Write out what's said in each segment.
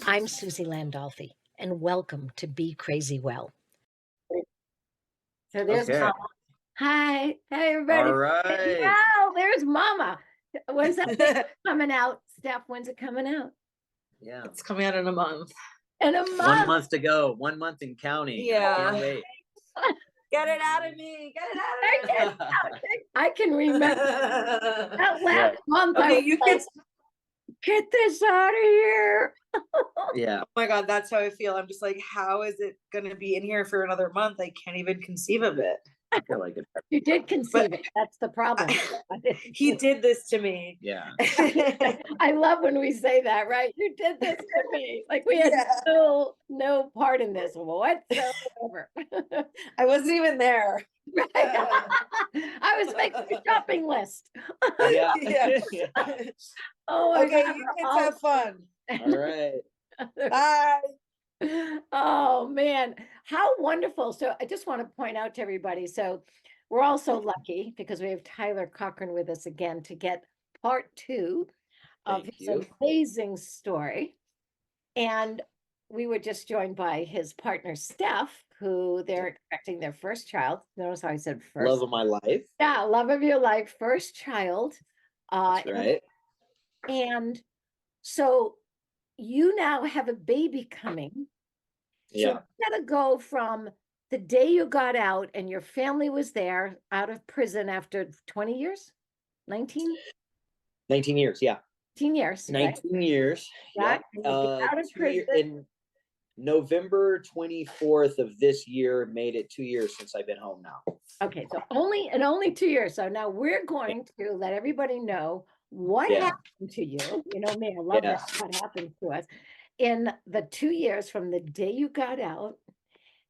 I'm Susie Landolfi, and welcome to Be Crazy Well. So there's Okay. Mama. Hi. Hey, everybody. All right. Wow, there's Mama. When's that thing coming out? Steph, when's it coming out? Yeah. It's coming out in a month. In a month. 1 month to go. 1 month in counting. Yeah. I can't wait. Get it out of me. Get it out of me. I can remember that last month. Okay, I was like, get this out of here. Yeah. Oh my God, that's how I feel. I'm just like, how is it going to be in here for another month? I can't even conceive of it. I feel like it. You did conceive it. That's the problem. He did this to me. Yeah. I love when we say that, right? You did this to me. Like we had no part in this whatsoever. I wasn't even there. Right? I was making a shopping list. Yeah. Yeah. Oh my Okay, God, you kids have fun. All right. Bye. Oh man, how wonderful. So I just want to point out to everybody. So we're all so lucky because we have Tyler Corcoran with us again to get part 2 of Thank his you. amazing story. And we were just joined by his partner, Steph, who they're expecting their first child. Notice how I said first. Love of my life. Yeah, love of your life, first child. That's right. And so you now have a baby coming. So Yeah. you gotta go from the day you got out and your family was there out of prison after 20 years, 19? 19 years. Yeah. 19 years, right? 19 years. Yeah. Yeah. And you get out of prison. In November 24th of this year, made it 2 years since I've been home now. Okay, so only 2 years. So now we're going to let everybody know what happened to you. You know me, I love that what happened to us in the 2 years from the day you got out.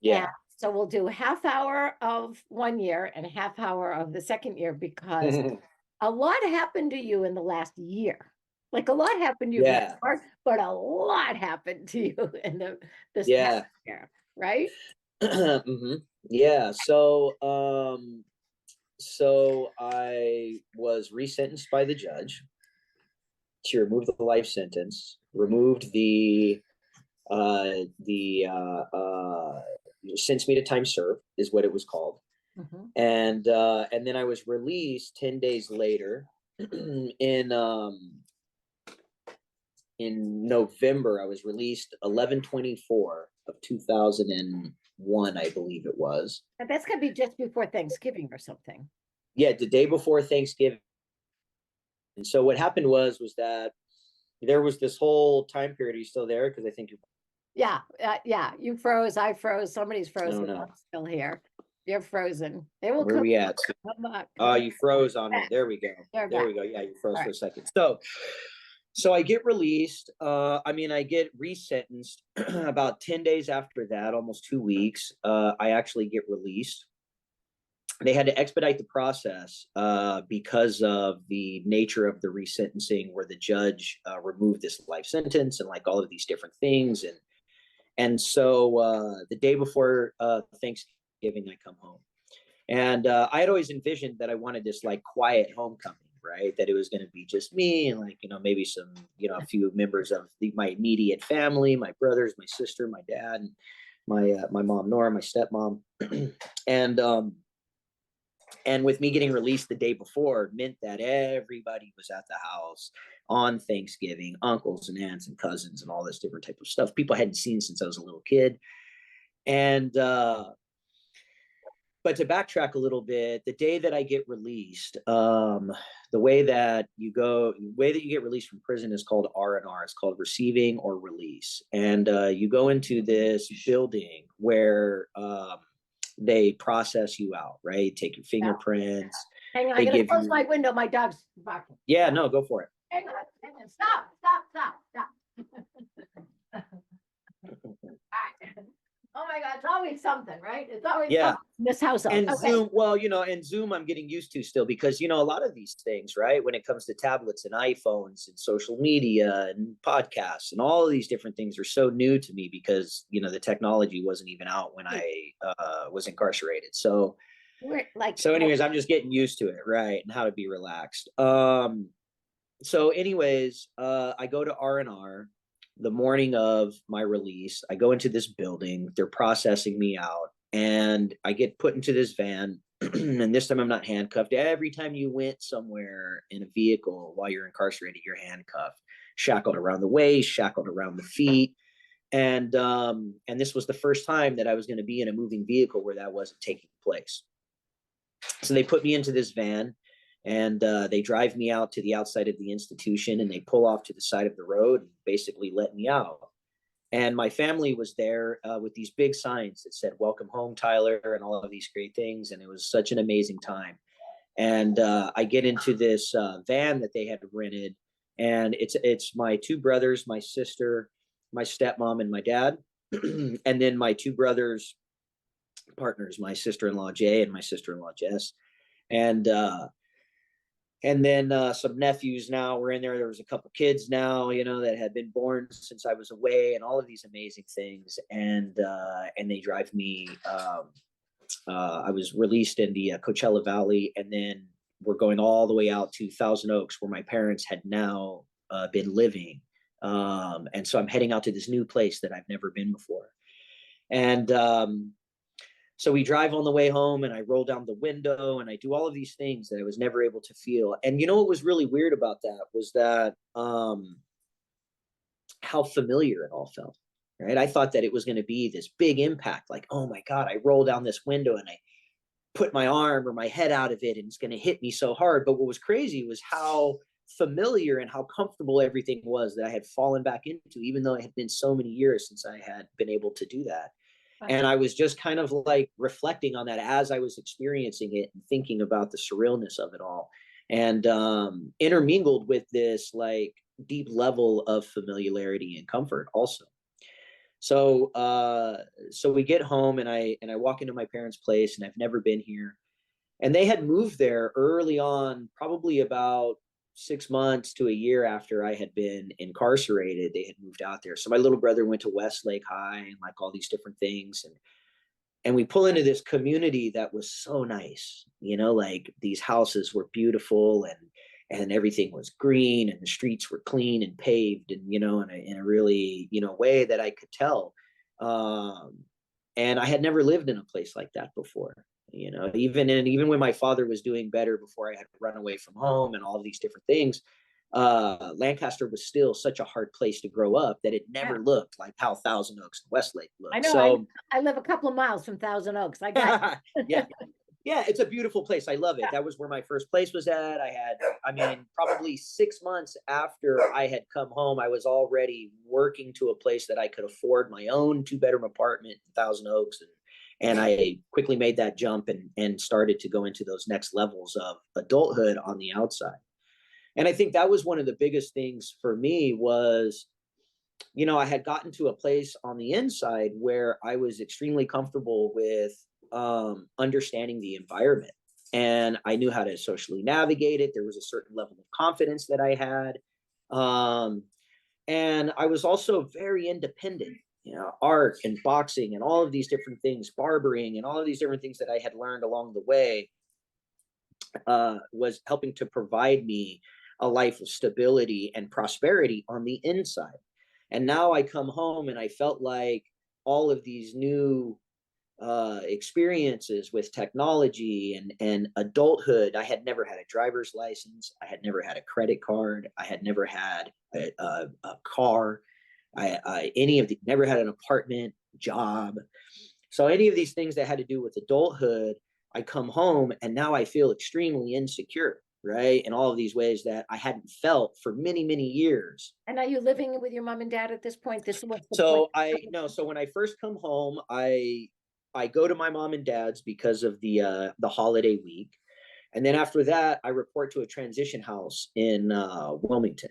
Yeah. And so we'll do half hour of 1 year and a half hour of the second year because a lot happened to you in the last year. Like a lot happened to you before, but a lot happened to you in this past year, right? Mm-hmm. Yeah. So I was resentenced by the judge. She removed the life sentence, removed the sentenced me to time served is what it was called. Mm-hmm. And then I was released 10 days later in November. I was released 11/24 of 2001, I believe it was. And that's gonna be just before Thanksgiving or something. Yeah, the day before Thanksgiving. And so what happened was that there was this whole time period. Are you still there? Because I think you. Yeah, you froze. I froze. Somebody's frozen. No. I'm still here. You're frozen. They will Where come. are we at? Come back. Oh, you froze on me. There we go. There we go. Yeah, you froze All for a second. So I get released. I get resentenced about 10 days after that, almost 2 weeks. I actually get released. They had to expedite the process because of the nature of the resentencing, where the judge removed this life sentence and like all of these different things. And so the day before Thanksgiving, I come home. And I had always envisioned that I wanted this like quiet homecoming, right? That it was going to be just me and like, maybe some, a few members of my immediate family, my brothers, my sister, my dad, and my mom, Nora, my stepmom. And with me getting released the day before meant that everybody was at the house on Thanksgiving, uncles and aunts and cousins and all this different type of stuff. People I hadn't seen since I was a little kid. And, but to backtrack a little bit, the day that I get released, the way that you get released from prison is called R&R. It's called receiving or release. And you go into this building where they process you out, right? Take your fingerprints. Hang on, I gotta close my window. My dog's barking. Yeah, no, go for it. Hang on. Stop. Oh my God, it's always something, right? It's always something in this house. And Zoom, and Zoom I'm getting used to still because, a lot of these things, right? When it comes to tablets and iPhones and social media and podcasts and all of these different things are so new to me because, the technology wasn't even out when I was incarcerated. So anyways, I'm just getting used to it, right? And how to be relaxed. So anyways, I go to R&R. the morning of my release, I go into this building, they're processing me out, and I get put into this van. And this time I'm not handcuffed. Every time you went somewhere in a vehicle while you're incarcerated, you're handcuffed, shackled around the waist, shackled around the feet. And this was the first time that I was going to be in a moving vehicle where that wasn't taking place. So they put me into this van, and they drive me out to the outside of the institution, and they pull off to the side of the road and basically let me out. And my family was there with these big signs that said, "Welcome home, Tyler," and all of these great things. And it was such an amazing time. And I get into this van that they had rented, and it's my two brothers, my sister, my stepmom, and my dad, and then my two brothers' partners, my sister-in-law Jay and my sister-in-law Jess, and then some nephews now were in there. There was a couple kids now, that had been born since I was away, and all of these amazing things. And they drive me. I was released in the Coachella Valley, and then we're going all the way out to Thousand Oaks, where my parents had now been living. And so I'm heading out to this new place that I've never been before. And so we drive on the way home, and I roll down the window, and I do all of these things that I was never able to feel. And what was really weird about that was that how familiar it all felt, right? I thought that it was going to be this big impact, like, oh my God, I roll down this window and I put my arm or my head out of it, and it's going to hit me so hard. But what was crazy was how familiar and how comfortable everything was that I had fallen back into, even though it had been so many years since I had been able to do that. And I was just kind of like reflecting on that as I was experiencing it and thinking about the surrealness of it all, and intermingled with this like deep level of familiarity and comfort also. So we get home, and I walk into my parents' place, and I've never been here. And they had moved there early on, probably about 6 months to a year after I had been incarcerated. They had moved out there. So my little brother went to Westlake High and like all these different things. And we pull into this community that was so nice, like these houses were beautiful, and everything was green, and the streets were clean and paved, and, in a really, way that I could tell. And I had never lived in a place like that before. Even when my father was doing better, before I had run away from home and all of these different things, Lancaster was still such a hard place to grow up that it never looked like how Thousand Oaks and Westlake looked. I know. So I live a couple of miles from Thousand Oaks. I got yeah, it's a beautiful place. I love it. That was where my first place was at. Probably 6 months after I had come home, I was already working to a place that I could afford my own 2-bedroom apartment in Thousand Oaks. And I quickly made that jump and started to go into those next levels of adulthood on the outside. And I think that was one of the biggest things for me was, I had gotten to a place on the inside where I was extremely comfortable with understanding the environment, and I knew how to socially navigate it. There was a certain level of confidence that I had. And I was also very independent. Art and boxing and all of these different things, barbering and all of these different things that I had learned along the way was helping to provide me a life of stability and prosperity on the inside. And now I come home, and I felt like all of these new experiences with technology and adulthood. I had never had a driver's license. I had never had a credit card. I had never had a car. Never had an apartment, job. So any of these things that had to do with adulthood, I come home, and now I feel extremely insecure, right? In all of these ways that I hadn't felt for many, many years. And are you living with your mom and dad at this point? So when I first come home, I go to my mom and dad's because of the holiday week. And then after that, I report to a transition house in Wilmington,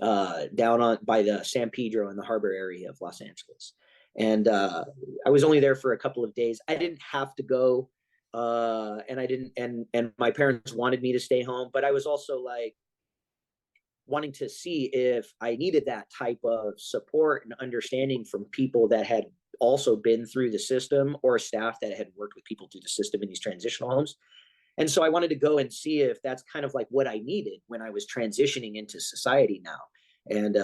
down by the San Pedro in the harbor area of Los Angeles. And I was only there for a couple of days. I didn't have to go, and I didn't, and my parents wanted me to stay home, but I was also like wanting to see if I needed that type of support and understanding from people that had also been through the system, or staff that had worked with people through the system in these transitional homes. And so I wanted to go and see if that's kind of like what I needed when I was transitioning into society now. And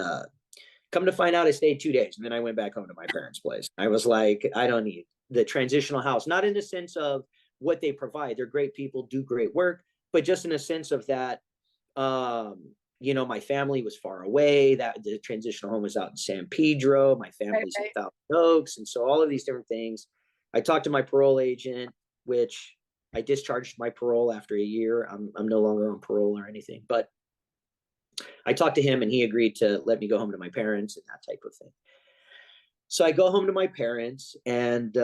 Come to find out, I stayed 2 days, and then I went back home to my parents' place. I was like, I don't need the transitional house, not in the sense of what they provide. They're great people, do great work, but just in a sense of that, you know, my family was far away. That the transitional home was out in San Pedro. My family's in Thousand Oaks, and so all of these different things. I talked to my parole agent, which I discharged my parole after a year. I'm no longer on parole or anything, but I talked to him and he agreed to let me go home to my parents and that type of thing. So I go home to my parents, and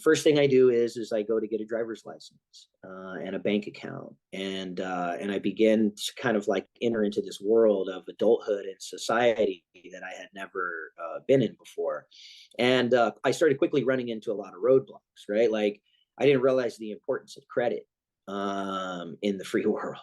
first thing I do is I go to get a driver's license and a bank account, and I begin to kind of like enter into this world of adulthood and society that I had never been in before, and I started quickly running into a lot of roadblocks. Right, like I didn't realize the importance of credit in the free world,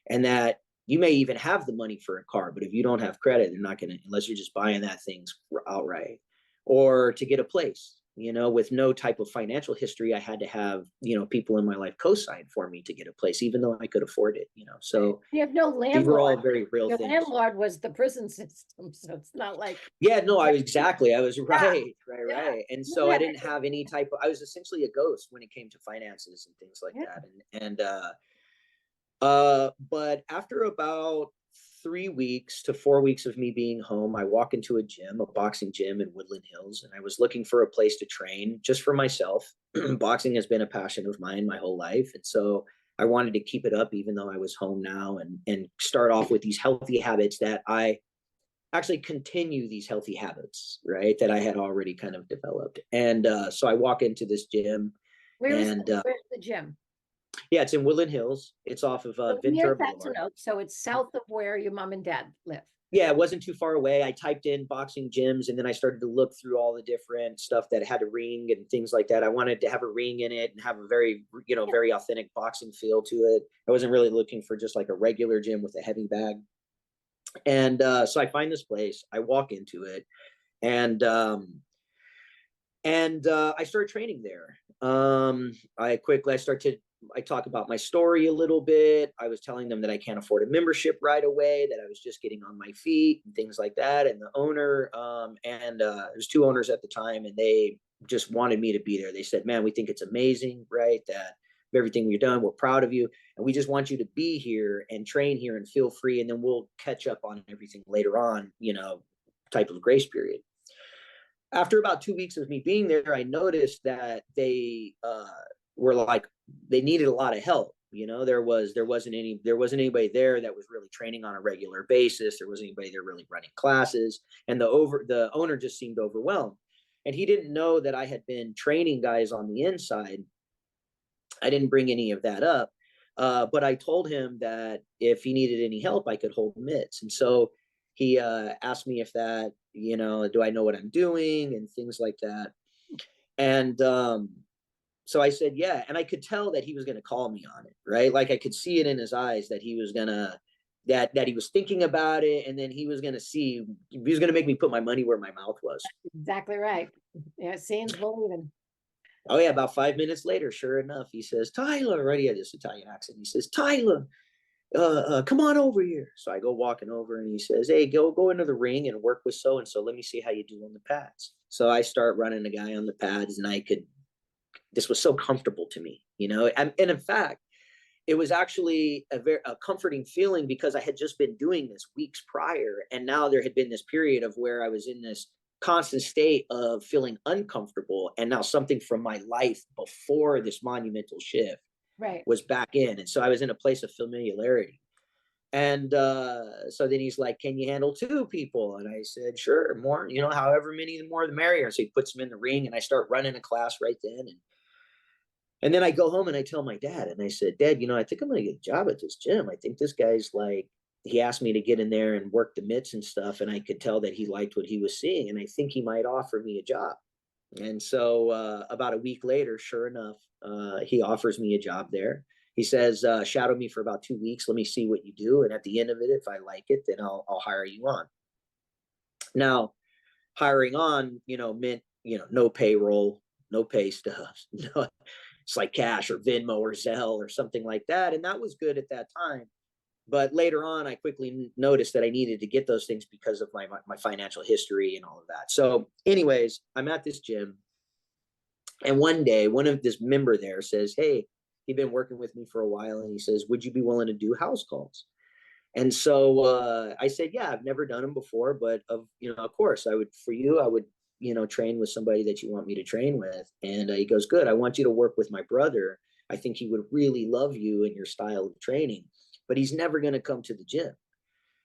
and that you may even have the money for a car, but if you don't have credit, they're not going to, unless you're just buying that thing outright. Or to get a place, you know, with no type of financial history, I had to have, you know, people in my life co-sign for me to get a place, even though I could afford it, you know. So you have no landlord. These were all very real Your things. landlord was the prison system, so it's not like. Yeah, no, I was right. Yeah. And so I didn't have any type of, I was essentially a ghost when it came to finances and things like that. But after about 3 weeks to 4 weeks of me being home, I walk into a gym, a boxing gym in Woodland Hills, and I was looking for a place to train just for myself. Boxing has been a passion of mine my whole life. And so I wanted to keep it up, even though I was home now, and start off with these healthy habits that I actually continue these healthy habits, right, that I had already kind of developed. And so I walk into this gym. Where's the gym? Yeah, it's in Woodland Hills. It's off of Ventura Boulevard. So it's south of where your mom and dad live. Yeah, it wasn't too far away. I typed in boxing gyms, and then I started to look through all the different stuff that had a ring and things like that. I wanted to have a ring in it and have a very, you know, very authentic boxing feel to it. I wasn't really looking for just like a regular gym with a heavy bag. And so I find this place, I walk into it, and I started training there. I talk about my story a little bit. I was telling them that I can't afford a membership right away, that I was just getting on my feet and things like that. And the owner, there's two owners at the time, and they just wanted me to be there. They said, man, we think it's amazing, right? That everything we've done, we're proud of you. And we just want you to be here and train here and feel free. And then we'll catch up on everything later on, you know, type of grace period. After about 2 weeks of me being there, I noticed that they were like, they needed a lot of help. You know, there wasn't anybody there that was really training on a regular basis. There wasn't anybody there really running classes, and the owner just seemed overwhelmed. And he didn't know that I had been training guys on the inside. I didn't bring any of that up, but I told him that if he needed any help, I could hold mitts. And so he asked me if that, you know, do I know what I'm doing and things like that. And so I said, yeah. And I could tell that he was going to call me on it, right? Like I could see it in his eyes that he was going to, that he was thinking about it. And then he was going to make me put my money where my mouth was. Exactly right. Yeah, seeing's believing. Oh yeah, about 5 minutes later, sure enough, he says, Tyler, right? He had this Italian accent. He says, Tyler, come on over here. So I go walking over, and he says, hey, go into the ring and work with so-and-so. Let me see how you do on the pads. So I start running the guy on the pads, and this was so comfortable to me, you know? And in fact, it was actually a comforting feeling, because I had just been doing this weeks prior. And now there had been this period of where I was in this constant state of feeling uncomfortable. And now something from my life before this monumental shift was back in. And so I was in a place of familiarity. And so then he's like, can you handle 2 people? And I said, sure, more, you know, however many, the more the merrier. So he puts them in the ring, and I start running a class right then. And then I go home and I tell my dad, and I said, Dad, you know, I think I'm going to get a job at this gym. I think this guy's like, he asked me to get in there and work the mitts and stuff. And I could tell that he liked what he was seeing. And I think he might offer me a job. And so about a week later, sure enough, he offers me a job there. He says, shadow me for about 2 weeks. Let me see what you do. And at the end of it, if I like it, then I'll hire you on. Now, hiring on, you know, meant, you know, no payroll, no pay stuff. No, it's like cash or Venmo or Zelle or something like that. And that was good at that time. But later on, I quickly noticed that I needed to get those things because of my financial history and all of that. So anyways, I'm at this gym, and one day, one of this member there says, hey, he'd been working with me for a while, and he says, would you be willing to do house calls? And so I said, yeah, I've never done them before, but of course I would, for you, I would, train with somebody that you want me to train with. And he goes, good. I want you to work with my brother. I think he would really love you and your style of training, but he's never going to come to the gym.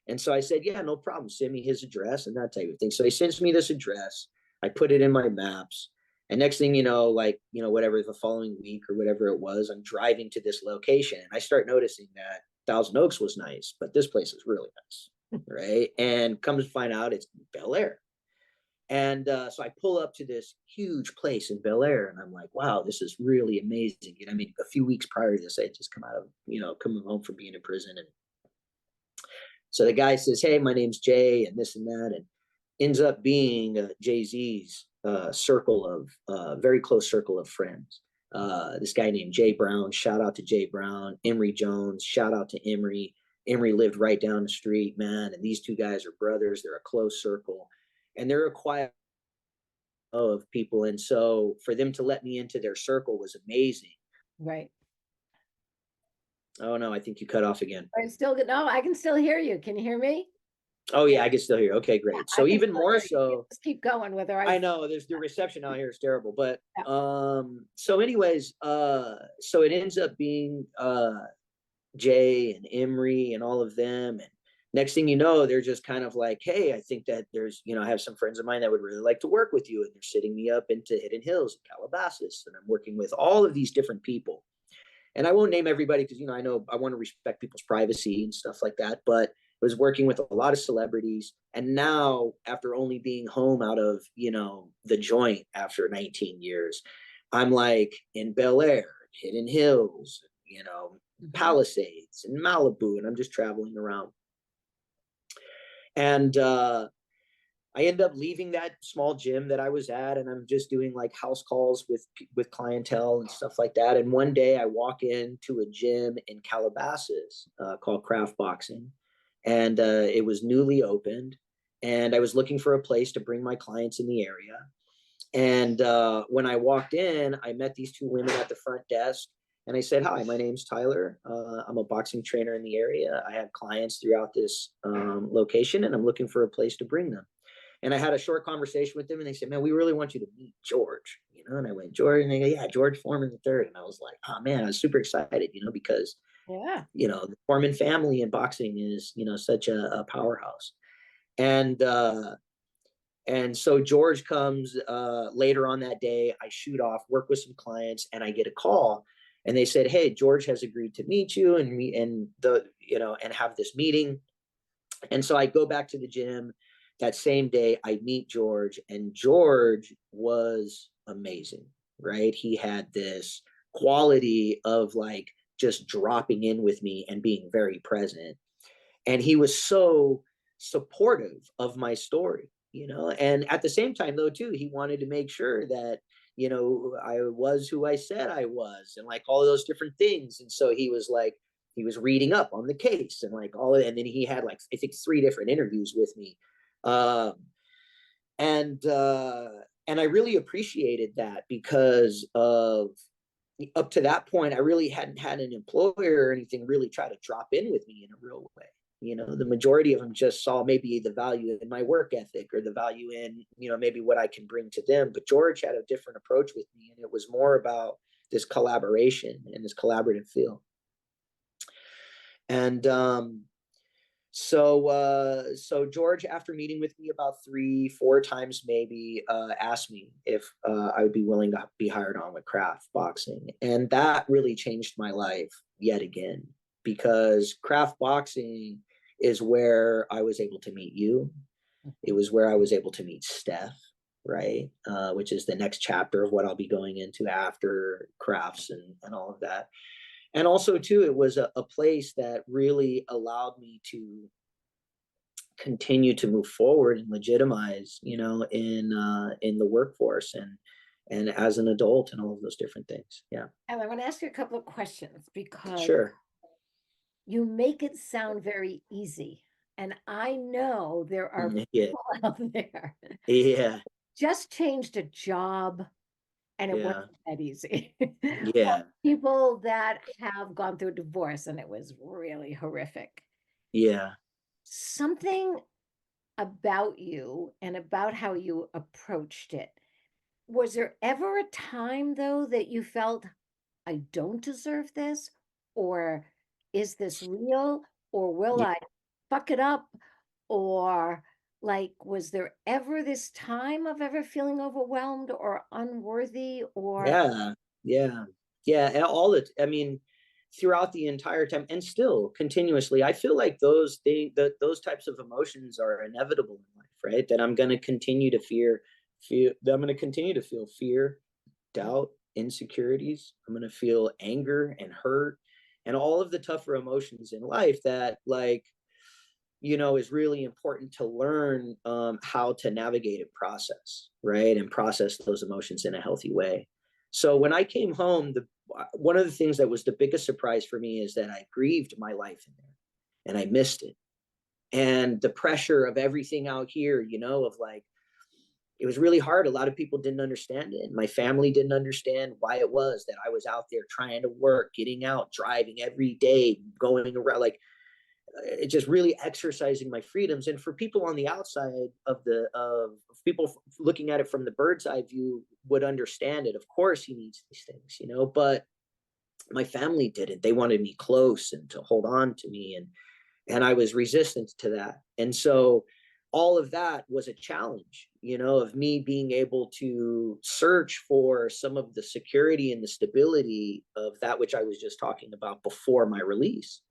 And so I said, yeah, no problem. Send me his address and that type of thing. So he sends me this address. I put it in my maps. And next thing you know, whatever the following week or whatever it was, I'm driving to this location. And I start noticing that Thousand Oaks was nice, but this place is really nice. Right. And come to find out it's Bel Air. And so I pull up to this huge place in Bel Air, and I'm like, wow, this is really amazing. I mean, a few weeks prior to this, I had just coming home from being in prison. And so the guy says, hey, my name's Jay, and this and that, and ends up being Jay-Z's very close circle of friends. This guy named Jay Brown, shout out to Jay Brown, Emery Jones, shout out to Emery. Emery lived right down the street, man. And these two guys are brothers. They're a close circle, and they're a quiet of people. And so for them to let me into their circle was amazing. Right. Oh no, I think you cut off again. No, I can still hear you. Can you hear me? Oh yeah, I can still hear. Okay, great. So even more so, just keep going with her. I know there's the reception out here is terrible, but so anyways, so it ends up being Jay and Emery and all of them, and next thing you know, they're just kind of like, hey, I think that there's, I have some friends of mine that would really like to work with you, and they're sitting me up into Hidden Hills and Calabasas, and I'm working with all of these different people. And I won't name everybody because, I know I want to respect people's privacy and stuff like that. But I was working with a lot of celebrities. And now, after only being home out of, the joint after 19 years, I'm like in Bel Air, Hidden Hills, Palisades and Malibu. And I'm just traveling around. And I end up leaving that small gym that I was at, and I'm just doing like house calls with clientele and stuff like that. And one day I walk into a gym in Calabasas called Craft Boxing, and it was newly opened, and I was looking for a place to bring my clients in the area. And when I walked in, I met these two women at the front desk, and I said, hi, my name's Tyler. I'm a boxing trainer in the area. I have clients throughout this location, and I'm looking for a place to bring them. And I had a short conversation with them, and they said, man, we really want you to meet George, and I went, George, and they go, yeah, George Foreman III. And I was like, oh man, I was super excited, because, the Foreman family in boxing is, such a powerhouse. And so George comes later on that day. I shoot off, work with some clients, and I get a call, and they said, hey, George has agreed to meet you and have this meeting. And so I go back to the gym. That same day, I meet George, and George was amazing, right? He had this quality of like just dropping in with me and being very present. And he was so supportive of my story, and at the same time, though, too, he wanted to make sure that, I was who I said I was, and like all of those different things. And so he was reading up on the case and like and then he had like, I think 3 different interviews with me. And I really appreciated that because of up to that point, I really hadn't had an employer or anything really try to drop in with me in a real way. The majority of them just saw maybe the value in my work ethic or the value in, maybe what I can bring to them. But George had a different approach with me, and it was more about this collaboration and this collaborative feel. And, so George, after meeting with me about 3-4 times, maybe, asked me if I would be willing to be hired on with Craft Boxing. And that really changed my life yet again, because Craft Boxing is where I was able to meet you. It was where I was able to meet Steph, right? Which is the next chapter of what I'll be going into after Crafts and all of that. And also, too, it was a place that really allowed me to continue to move forward and legitimize, in the workforce and as an adult and all of those different things. Yeah. And I want to ask you a couple of questions because sure, you make it sound very easy. And I know there are Yeah. people out there Yeah. just changed a job and it Yeah. wasn't that easy. Yeah. People that have gone through a divorce and it was really horrific. Yeah. Something about you and about how you approached it. Was there ever a time, though, that you felt, I don't deserve this? Or is this real? Or will Yeah. I fuck it up? Or like, was there ever this time of ever feeling overwhelmed or unworthy or Yeah. Yeah. Yeah. And all it, I mean, throughout the entire time and still continuously, I feel like those types of emotions are inevitable in life, right? That I'm going to continue to that I'm going to continue to feel fear, doubt, insecurities. I'm going to feel anger and hurt and all of the tougher emotions in life that, like, is really important to learn how to navigate and process, right? And process those emotions in a healthy way. So when I came home, one of the things that was the biggest surprise for me is that I grieved my life in there and I missed it. And the pressure of everything out here, of like, it was really hard. A lot of people didn't understand it. My family didn't understand why it was that I was out there trying to work, getting out, driving every day, going around, like, it's just really exercising my freedoms. And for people on the outside of people looking at it from the bird's eye view would understand it. Of course he needs these things, but my family didn't. They wanted me close and to hold on to me. And I was resistant to that. And so all of that was a challenge, of me being able to search for some of the security and the stability of that which I was just talking about before my release.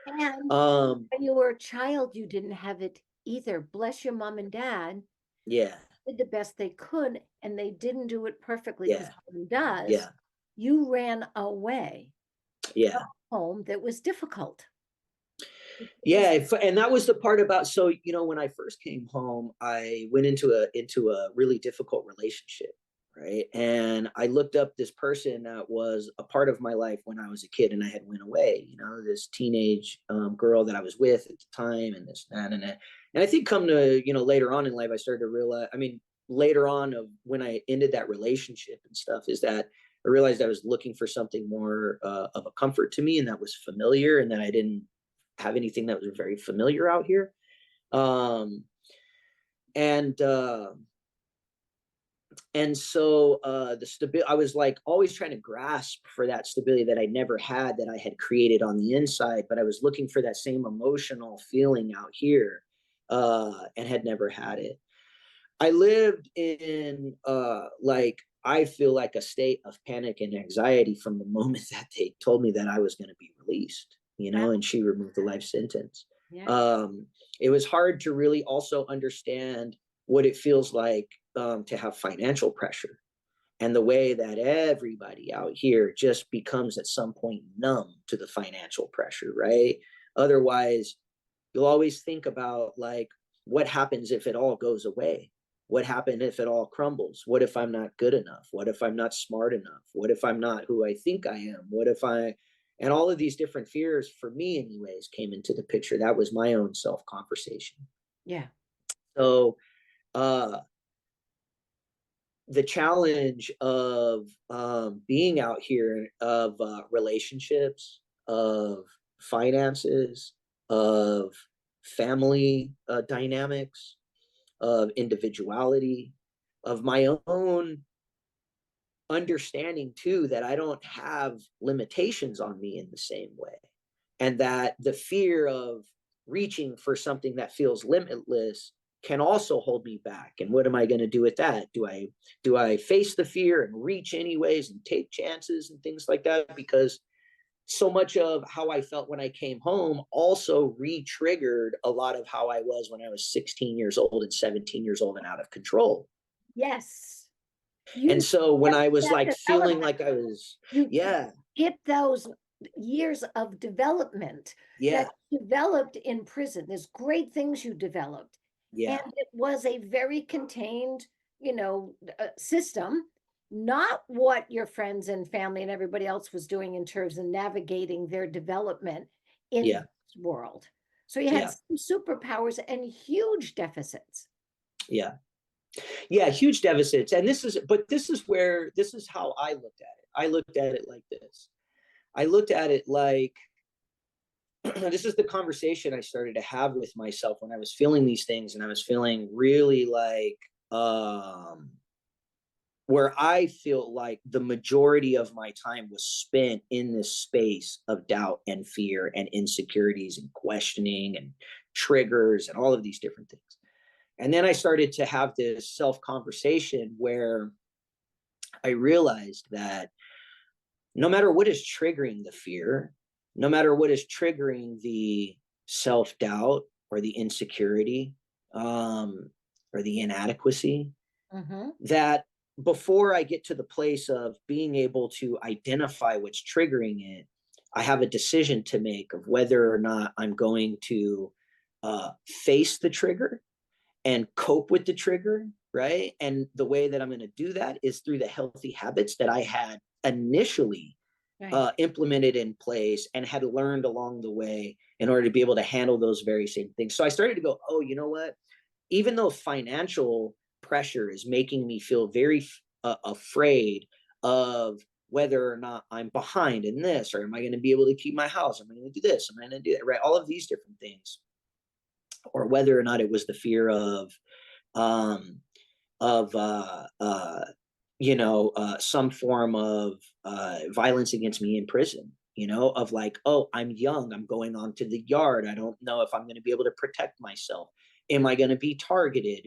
and Um, when you were a child, you didn't have it either. Bless your mom and dad yeah, did the best they could, and they didn't do it perfectly because yeah, no one does. yeah, You ran away yeah. from a home that was difficult. Yeah, and that was the part about, so when I first came home, I went into a really difficult relationship, right? And I looked up this person that was a part of my life when I was a kid, and I had went away. This teenage girl that I was with at the time, and this and that. And I think come to later on in life, I started to realize. I mean, later on of when I ended that relationship and stuff, is that I realized I was looking for something more of a comfort to me, and that was familiar, and that I didn't have anything that was very familiar out here. Um, and so the stability, I was like always trying to grasp for that stability that I never had, that I had created on the inside, but I was looking for that same emotional feeling out here, and had never had it. I lived in like, I feel like a state of panic and anxiety from the moment that they told me that I was going to be released, Wow. and she removed the life sentence. Yeah. It was hard to really also understand what it feels like to have financial pressure, and the way that everybody out here just becomes at some point numb to the financial pressure, right? Otherwise, you'll always think about, like, what happens if it all goes away? What happened if it all crumbles? What if I'm not good enough? What if I'm not smart enough? What if I'm not who I think I am? What if and all of these different fears, for me anyways, came into the picture. That was my own self conversation. Yeah. So uh the challenge of being out here, of relationships, of finances, of family dynamics, of individuality, of my own understanding too, that I don't have limitations on me in the same way, and that the fear of reaching for something that feels limitless can also hold me back. And what am I going to do with that? Do I face the fear and reach anyways and take chances and things like that? Because so much of how I felt when I came home also re-triggered a lot of how I was when I was 16 years old and 17 years old and out of control. Yes. And You so when get I was that like feeling development. like I was, You yeah, get those years of development that yeah, you developed in prison. There's great things you developed. And yeah, it was a very contained, system, not what your friends and family and everybody else was doing in terms of navigating their development. in Yeah. this world. So you had Yeah. some superpowers and huge deficits. Yeah. Yeah, huge deficits. And this is how I looked at it. I looked at it like this. I looked at it like this is the conversation I started to have with myself when I was feeling these things, and I was feeling really like where I feel like the majority of my time was spent in this space of doubt and fear and insecurities and questioning and triggers and all of these different things. And then I started to have this self-conversation where I realized that no matter what is triggering the fear, no matter what is triggering the self-doubt or the insecurity, or the inadequacy, that before I get to the place of being able to identify what's triggering it, I have a decision to make of whether or not I'm going to face the trigger and cope with the trigger, right? And the way that I'm going to do that is through the healthy habits that I had initially implemented in place and had learned along the way in order to be able to handle those very same things. So I started to go, oh, you know what? Even though financial pressure is making me feel very afraid of whether or not I'm behind in this, or am I going to be able to keep my house? Am I going to do this? Am I going to do that? Right? All of these different things, or whether or not it was the fear of um, some form of violence against me in prison, of like, oh, I'm young, I'm going onto the yard, I don't know if I'm going to be able to protect myself, am I going to be targeted,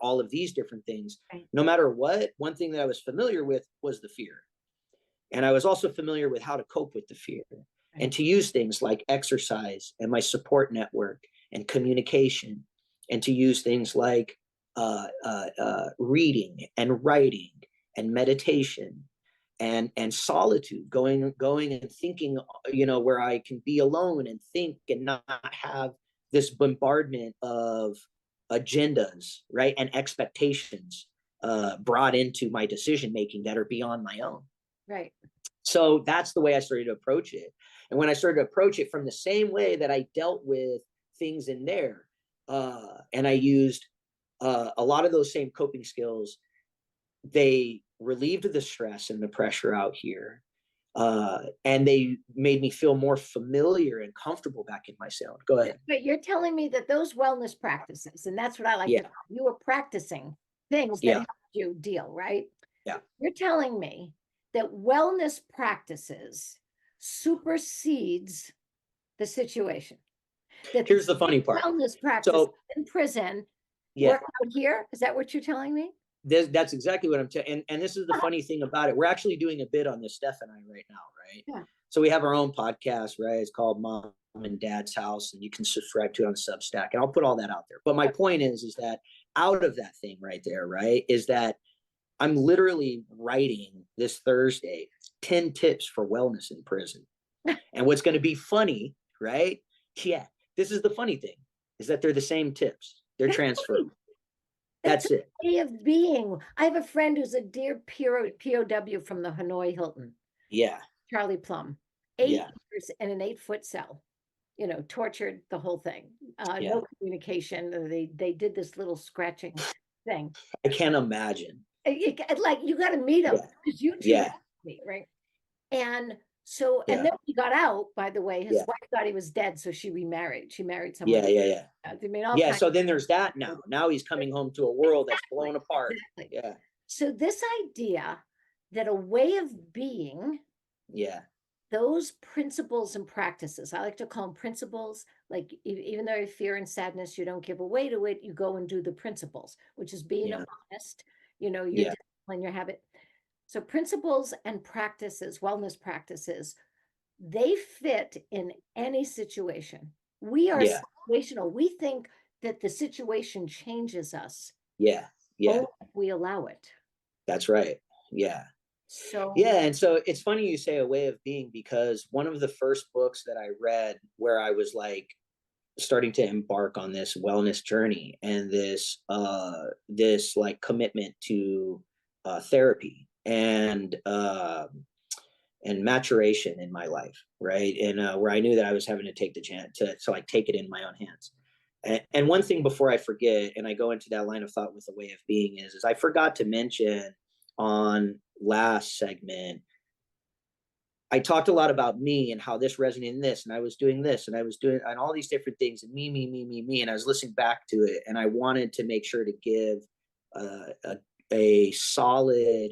all of these different things. No matter what, one thing that I was familiar with was the fear, and I was also familiar with how to cope with the fear and to use things like exercise and my support network and communication, and to use things like reading and writing and meditation and solitude, going and thinking, where I can be alone and think and not have this bombardment of agendas, right, and expectations brought into my decision making that are beyond my own. Right. So that's the way I started to approach it. And when I started to approach it from the same way that I dealt with things in there, and I used a lot of those same coping skills, they relieved the stress and the pressure out here. And they made me feel more familiar and comfortable back in my sound. Go ahead. But you're telling me that those wellness practices, and that's what I like to call, you were practicing things that helped you deal, right? Yeah. You're telling me that wellness practices supersedes the situation. That here's the funny part. Wellness practice in prison work out here. Is that what you're telling me? That's exactly what I'm telling. And this is the funny thing about it. We're actually doing a bit on this, Steph and I, right now, right? Yeah. So we have our own podcast, right? It's called Mom and Dad's House, and you can subscribe to it on Substack, and I'll put all that out there. But my point is that out of that thing right there, right, is that I'm literally writing this Thursday 10 tips for wellness in prison. And what's going to be funny, right? Yeah, this is the funny thing, is that they're the same tips. They're transferable. That's it. Way of being. I have a friend who's a dear POW from the Hanoi Hilton. Yeah. Charlie Plum. 8 years in an 8-foot cell. Tortured, the whole thing. No communication. They did this little scratching thing. I can't imagine. Like, you got to meet him because you two me, right? And so, and then he got out, by the way, his wife thought he was dead, so she remarried. She married someone. So then there's that now. Now he's coming home to a world that's blown apart. Exactly. Yeah. So this idea that a way of being, those principles and practices, I like to call them principles, like even though you fear and sadness, you don't give away to it, you go and do the principles, which is being honest, your discipline, your habit. So principles and practices, wellness practices, they fit in any situation. We are situational. We think that the situation changes us. Yeah. Only if we allow it. That's right. Yeah. So and so it's funny you say a way of being, because one of the first books that I read where I was like starting to embark on this wellness journey and this like commitment to therapy and and maturation in my life, right? And where I knew that I was having to take the chance to like take it in my own hands. And one thing before I forget, and I go into that line of thought with the way of being is I forgot to mention on last segment, I talked a lot about me and how this resonated in this, and I was doing this, and I was doing and all these different things, and me, and I was listening back to it, and I wanted to make sure to give a solid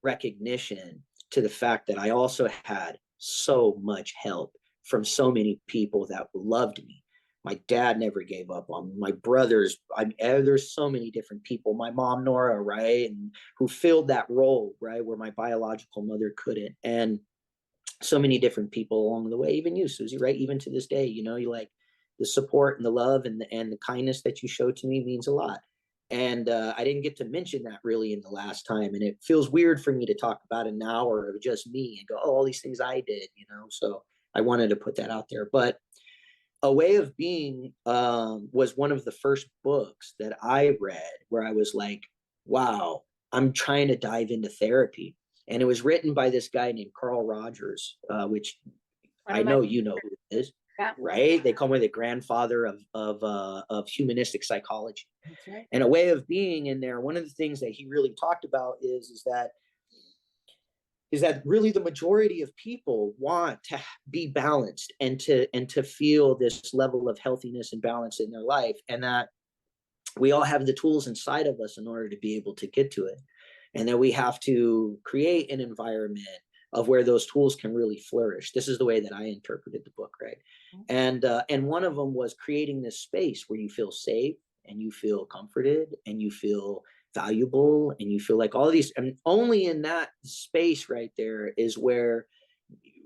recognition to the fact that I also had so much help from so many people that loved me. My dad never gave up on me. My brothers, there's so many different people. My mom, Nora, right, and who filled that role, right, where my biological mother couldn't, and so many different people along the way, even you, Susie, right? Even to this day, you know, you like the support and the love and the kindness that you showed to me means a lot. And I didn't get to mention that really in the last time. And it feels weird for me to talk about it now or just me and go, oh, all these things I did, you know? So I wanted to put that out there. But A Way of Being was one of the first books that I read where I was like, wow, I'm trying to dive into therapy. And it was written by this guy named Carl Rogers, which I know you know who it is, right? They call me the grandfather of humanistic psychology. That's right. And A Way of Being in there, one of the things that he really talked about is that really the majority of people want to be balanced and to feel this level of healthiness and balance in their life, and that we all have the tools inside of us in order to be able to get to it, and that we have to create an environment of where those tools can really flourish. This is the way that I interpreted the book, right? And one of them was creating this space where you feel safe and you feel comforted and you feel valuable and you feel like all of these, and only in that space right there is where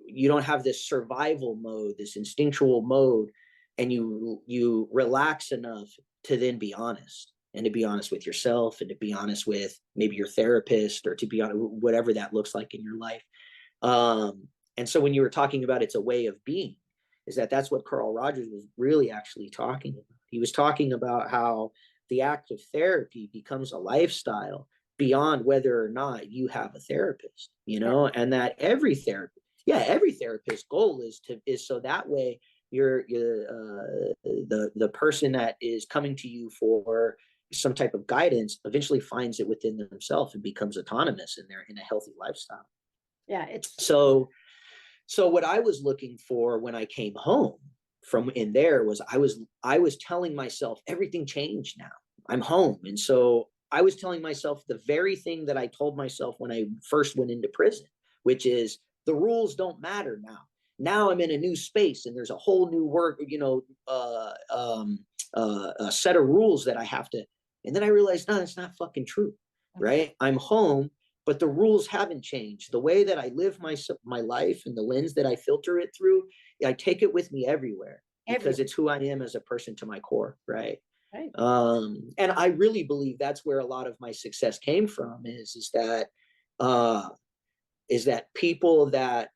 you don't have this survival mode, this instinctual mode, and you relax enough to then be honest, and to be honest with yourself, and to be honest with maybe your therapist, or to be honest, whatever that looks like in your life. And so when you were talking about It's a Way of Being, is that's what Carl Rogers was really actually talking about. He was talking about how the act of therapy becomes a lifestyle beyond whether or not you have a therapist, you know, and that every therapist's goal is so that way you're the person that is coming to you for some type of guidance eventually finds it within themselves and becomes autonomous in a healthy lifestyle. Yeah, it's so what I was looking for when I came home from in there was I was telling myself everything changed now. I'm home. And so I was telling myself the very thing that I told myself when I first went into prison, which is the rules don't matter now. Now I'm in a new space and there's a whole new work, you know, a set of rules that I have to. And then I realized, no, it's not fucking true, right? I'm home, but the rules haven't changed. The way that I live my life and the lens that I filter it through, I take it with me everywhere because it's who I am as a person to my core, right? Right. And I really believe that's where a lot of my success came from is that people that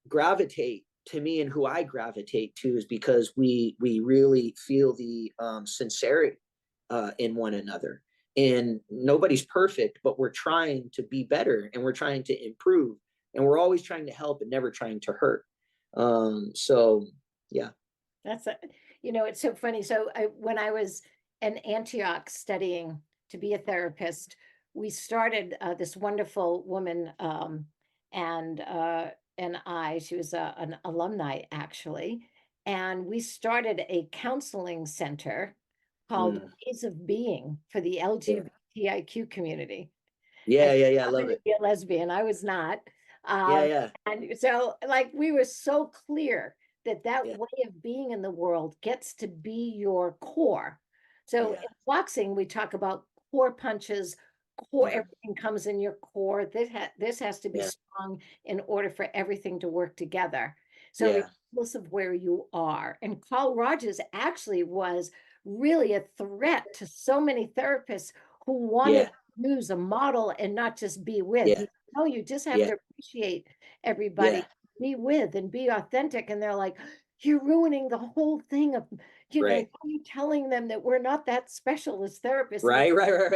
gravitate to me and who I gravitate to is because we really feel the sincerity in one another. And nobody's perfect, but we're trying to be better and we're trying to improve and we're always trying to help and never trying to hurt. So yeah. That's a, you know, it's so funny. So when I was in Antioch studying to be a therapist, we started this wonderful woman, and she was an alumni actually, and we started a counseling center called Ways of Being for the LGBTIQ community. Yeah, And yeah, I love it. be a lesbian. I was not. Yeah. And so, like, we were so clear that Yeah. way of being in the world gets to be your core. So in boxing, we talk about core punches, core, everything comes in your core. This has to be strong in order for everything to work together. So regardless of where you are. And Carl Rogers actually was really a threat to so many therapists who wanted to use a model and not just be with. No, you just have to appreciate everybody, be with and be authentic. And they're like, you're ruining the whole thing of you know, Right. you telling them that we're not that special as therapists. Right.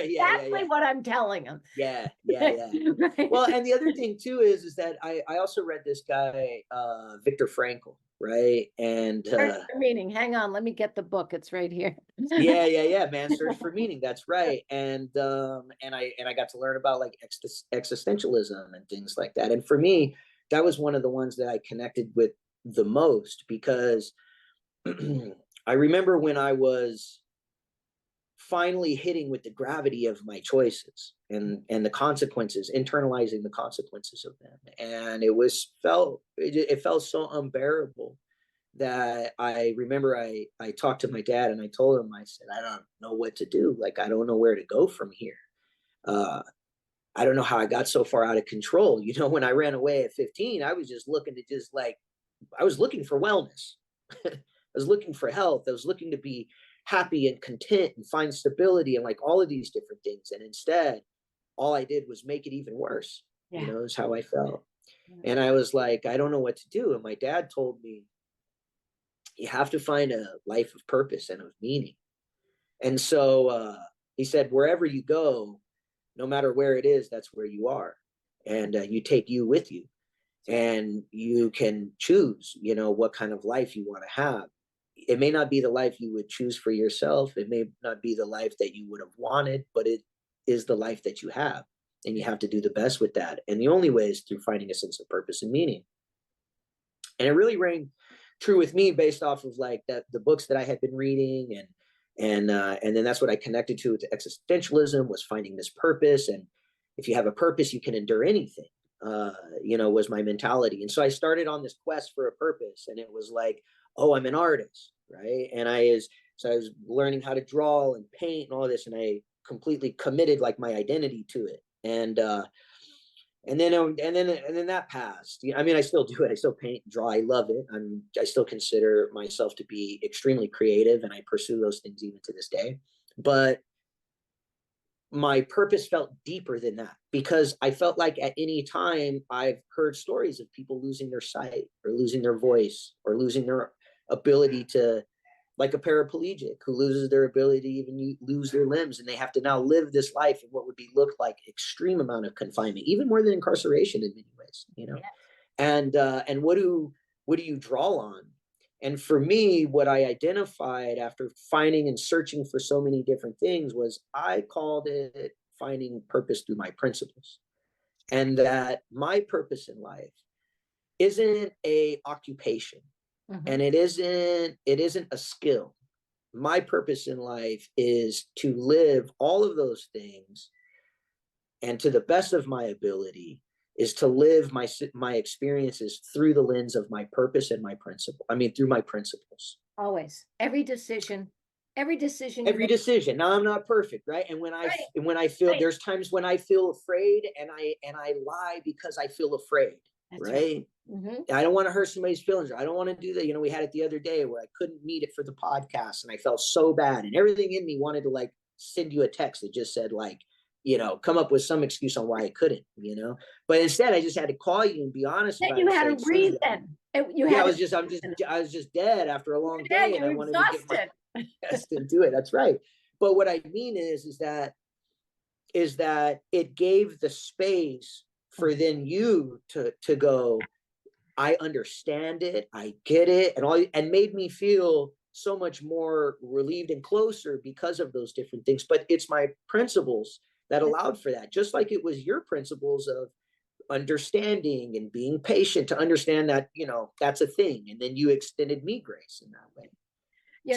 Yeah. Exactly what I'm telling them. Yeah. Right. Well, and the other thing too is that I also read this guy, Viktor Frankl, right? And Search for meaning. Hang on, let me get the book. It's right here. yeah, man, search for meaning. That's right. And I got to learn about like existentialism and things like that. And for me, that was one of the ones that I connected with the most, because I remember when I was finally hitting with the gravity of my choices and the consequences, internalizing the consequences of them, and it felt so unbearable that I remember I talked to my dad and I told him, I said, I don't know what to do. Like, I don't know where to go from here. I don't know how I got so far out of control. You know, when I ran away at 15, I was just looking to I was looking for wellness. I was looking for health. I was looking to be happy and content and find stability and like all of these different things. And instead, all I did was make it even worse. Yeah. You know, is how I felt. And I was like, I don't know what to do. And my dad told me, you have to find a life of purpose and of meaning. And so he said, wherever you go, no matter where it is, that's where you are. And you take you with you. And you can choose, you know, what kind of life you want to have. It may not be the life you would choose for yourself. It may not be the life that you would have wanted, but it is the life that you have. And you have to do the best with that. And the only way is through finding a sense of purpose and meaning. And it really rang true with me based off of like the books that I had been reading, and then that's what I connected to with existentialism, was finding this purpose. And if you have a purpose, you can endure anything. You know, was my mentality. And so I started on this quest for a purpose, and it was like, oh, I'm an artist, right? And I was learning how to draw and paint and all this, and I completely committed like my identity to it. And then that passed. I mean, I still do it. I still paint, draw. I love it. I still consider myself to be extremely creative, and I pursue those things even to this day. But my purpose felt deeper than that, because I felt like at any time I've heard stories of people losing their sight or losing their voice or losing their ability to, like a paraplegic who loses their ability to even lose their limbs, and they have to now live this life in what would be looked like extreme amount of confinement, even more than incarceration in many ways, you know. Yeah. And what do you draw on? And for me, what I identified after finding and searching for so many different things was, I called it finding purpose through my principles. And that my purpose in life isn't a occupation, and it isn't a skill. My purpose in life is to live all of those things, and to the best of my ability is to live my experiences through the lens of my purpose and my principle. I mean, through my principles. Always. Every decision. Now, I'm not perfect, right? And when I feel, there's times when I feel afraid, and I lie because I feel afraid. That's right. I don't want to hurt somebody's feelings. I don't want to do that. You know, we had it the other day where I couldn't meet it for the podcast, and I felt so bad, and everything in me wanted to like send you a text that just said like, you know, come up with some excuse on why I couldn't, you know. But instead, I just had to call you and be honest about it. You had a reason. I was just dead after a long day, and I wanted to give my best and do it. That's right. But what I mean is that it gave the space for then you to go, I understand it, I get it, and made me feel so much more relieved and closer because of those different things. But it's my principles that allowed for that, just like it was your principles of understanding and being patient to understand that, you know, that's a thing. And then you extended me grace in that way.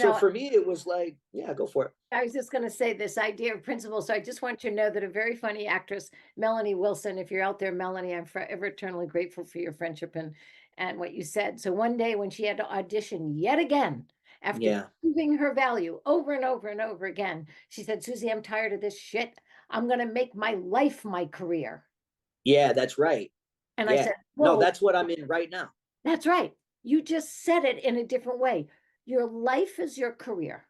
So for me, it was like, yeah, go for it. I was just going to say this idea of principles. So I just want you to know that a very funny actress, Melanie Wilson, if you're out there, Melanie, I'm forever eternally grateful for your friendship and what you said. So one day when she had to audition yet again, after proving her value over and over and over again, she said, Susie, I'm tired of this shit. I'm going to make my life my career. Yeah, that's right. And I said, well, no, that's what I'm in right now. That's right. You just said it in a different way. Your life is your career.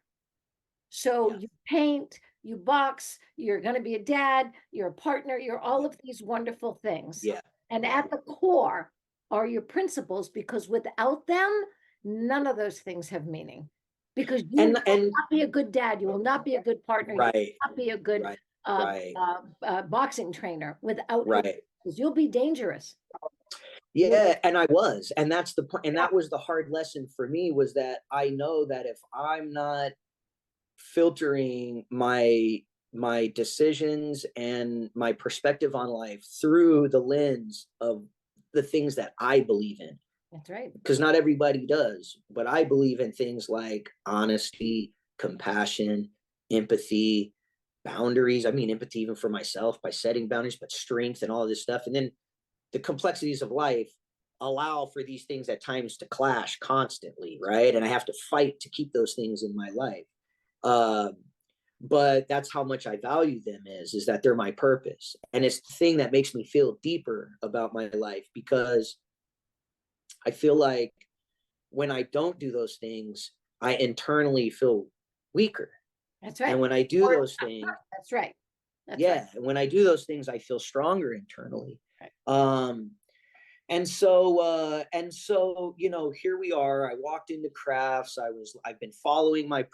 So you paint, you box, you're going to be a dad, you're a partner, you're all of these wonderful things. Yeah. And at the core are your principles, because without them, none of those things have meaning. because you will not be a good dad. You will not be a good partner. Right. You will not be a good boxing trainer without because you'll be dangerous. Yeah, and I was, and that's the and that was the hard lesson for me, was that I know that if I'm not filtering my decisions and my perspective on life through the lens of the things that I believe in. That's right. Because not everybody does, but I believe in things like honesty, compassion, empathy, boundaries. I mean, empathy even for myself by setting boundaries, but strength and all this stuff. And then the complexities of life allow for these things at times to clash constantly, right? And I have to fight to keep those things in my life. But that's how much I value them, is that they're my purpose. And it's the thing that makes me feel deeper about my life, because I feel like when I don't do those things, I internally feel weaker. That's right. And when I do those things, that's right. Right. When I do those things, I feel stronger internally. Right. And so, you know, here we are. I walked into crafts. I've been following my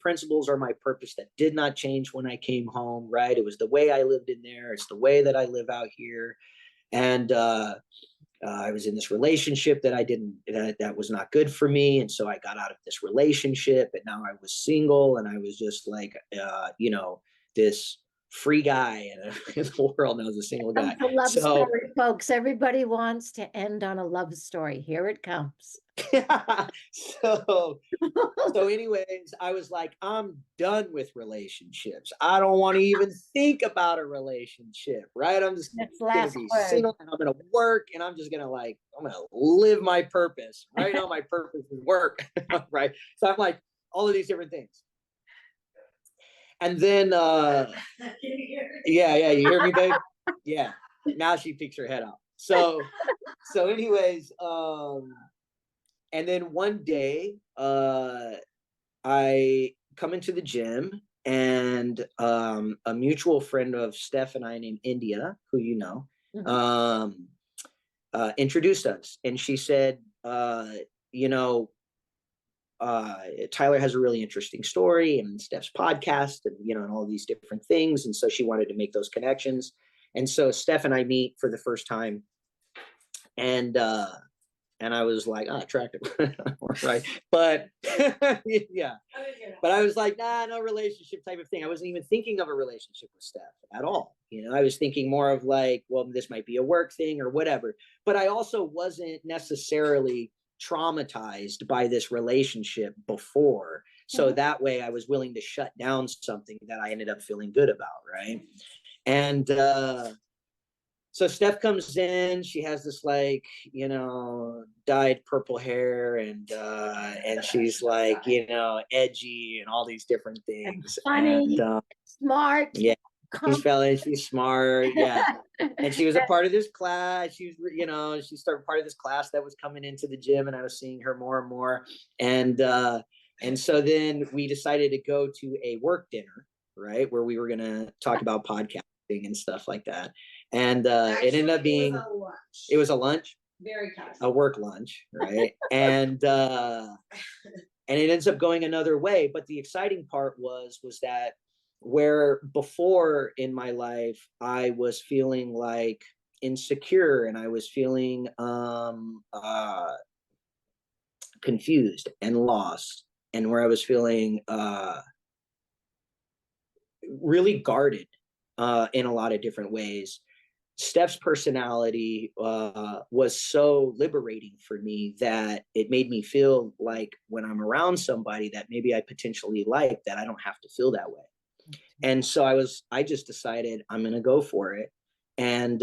principles are my purpose that did not change when I came home. Right. It was the way I lived in there. It's the way that I live out here. And, I was in this relationship that was not good for me. And so I got out of this relationship, and now I was single, and I was just like, you know, this free guy in the world. I was a single guy. It's a love story, folks. Everybody wants to end on a love story. Here it comes. So anyways, I was like, I'm done with relationships. I don't want to even think about a relationship, right? I'm just gonna be single, and I'm gonna work, and I'm gonna live my purpose. Right now, my purpose is work, right? So I'm like, all of these different things. And then yeah, you hear me, babe? Yeah. Now she peeks her head out. So anyways, and then one day, I come into the gym, and a mutual friend of Steph and I named India, who you know, introduced us. And she said, you know, Tyler has a really interesting story, and Steph's podcast, and, you know, and all these different things. And so she wanted to make those connections. And so Steph and I meet for the first time. And I was like, attractive, right? But yeah, but I was like, nah, no relationship type of thing. I wasn't even thinking of a relationship with Steph at all. You know, I was thinking more of like, well, this might be a work thing or whatever. But I also wasn't necessarily traumatized by this relationship before. So that way I was willing to shut down something that I ended up feeling good about, right? And so Steph comes in, she has this, like, you know, dyed purple hair, and she's like, you know, edgy and all these different things. And funny, smart. Yeah. She's smart. Yeah. And she was a part of this class. She was, you know, she started part of this class that was coming into the gym, and I was seeing her more and more. And so then we decided to go to a work dinner, right, where we were going to talk about podcasting and stuff like that. And actually, it ended up being it was a lunch, very casual, a work lunch, right? And it ends up going another way. But the exciting part was that where before in my life I was feeling like insecure, and I was feeling confused and lost, and where I was feeling really guarded in a lot of different ways, Steph's personality was so liberating for me that it made me feel like when I'm around somebody that maybe I potentially like, that I don't have to feel that way. And so I just decided I'm going to go for it. And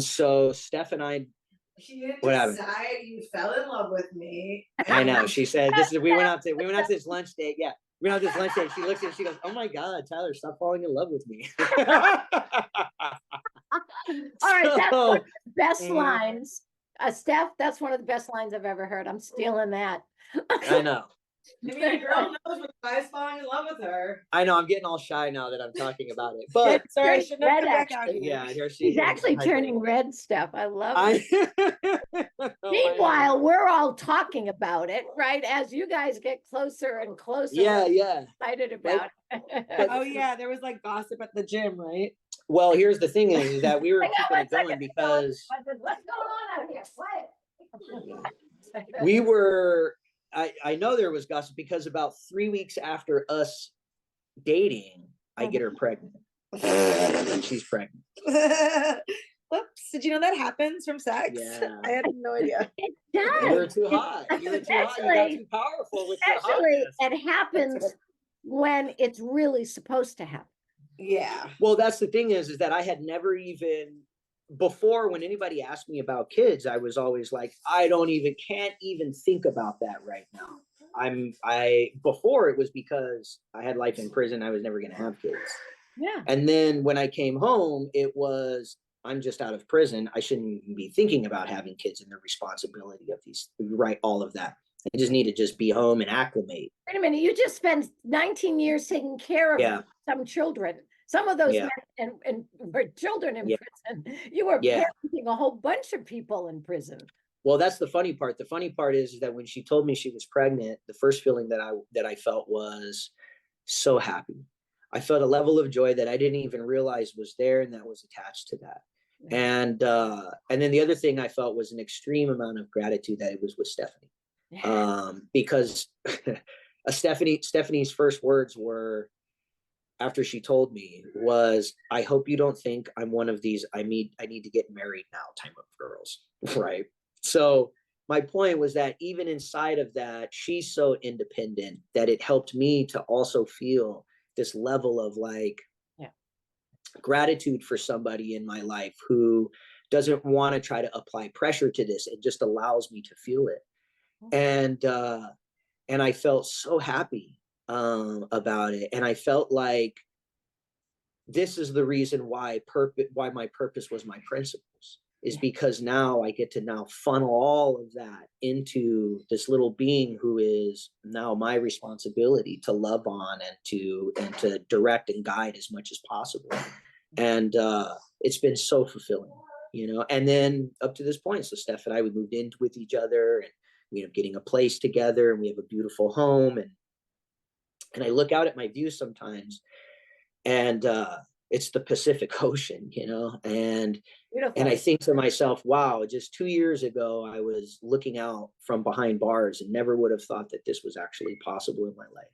so Steph and I, she didn't decide, you fell in love with me. I know. She said, we went out to this lunch date. Yeah. We went out to this lunch date. She looks at it, she goes, oh my God, Tyler, stop falling in love with me. All right, that's one of the best lines. Steph, that's one of the best lines I've ever heard. I'm stealing that. I know. I mean, a girl knows when the guy's falling in love with her. I know, I'm getting all shy now that I'm talking about it, but Sorry, I shouldn't have Red, come back out actually. here. yeah, here she He's is. actually turning red stuff. I love it. Meanwhile, we're all talking about it, right? As you guys get closer and closer. yeah. Excited about it. Oh yeah, there was like gossip at the gym, right? Well, here's the thing is that we were Hang on keeping one it going second. because What's going on out here? Quiet. we were, I know there was gossip because about 3 weeks after us dating, I get her pregnant. And she's pregnant. Whoops, did you know that happens from sex? Yeah. I had no idea. It You does. were too hot. You were too hot. You got too powerful with your Actually, hotness. it happens when it's really supposed to happen. Yeah. Well, that's the thing is that I had never even before when anybody asked me about kids, I was always like, can't even think about that right now. Before it was because I had life in prison, I was never going to have kids. Yeah. And then when I came home, it was, I'm just out of prison. I shouldn't even be thinking about having kids and the responsibility of these, right? All of that. I just need to just be home and acclimate. Wait a minute, you just spent 19 years taking care of some children. Some of those men and were children in prison. You were parenting a whole bunch of people in prison. Well, that's the funny part. The funny part is that when she told me she was pregnant, the first feeling that I felt was so happy. I felt a level of joy that I didn't even realize was there, and that was attached to that. And then the other thing I felt was an extreme amount of gratitude that it was with Stephanie, because Stephanie's first words were, after she told me, was, I hope you don't think I'm one of these I need to get married now type of girls, right? So my point was that even inside of that, she's so independent that it helped me to also feel this level of like gratitude for somebody in my life who doesn't want to try to apply pressure to this. It just allows me to feel it. And I felt so happy about it. And I felt like this is the reason why my purpose was my principles, is because now I get to now funnel all of that into this little being who is now my responsibility to love on and to direct and guide as much as possible. And it's been so fulfilling, and then up to this point, so Steph and I, we moved in with each other, and getting a place together, and we have a beautiful home, and I look out at my view sometimes, and it's the Pacific Ocean, and I think to myself, wow, just 2 years ago, I was looking out from behind bars and never would have thought that this was actually possible in my life.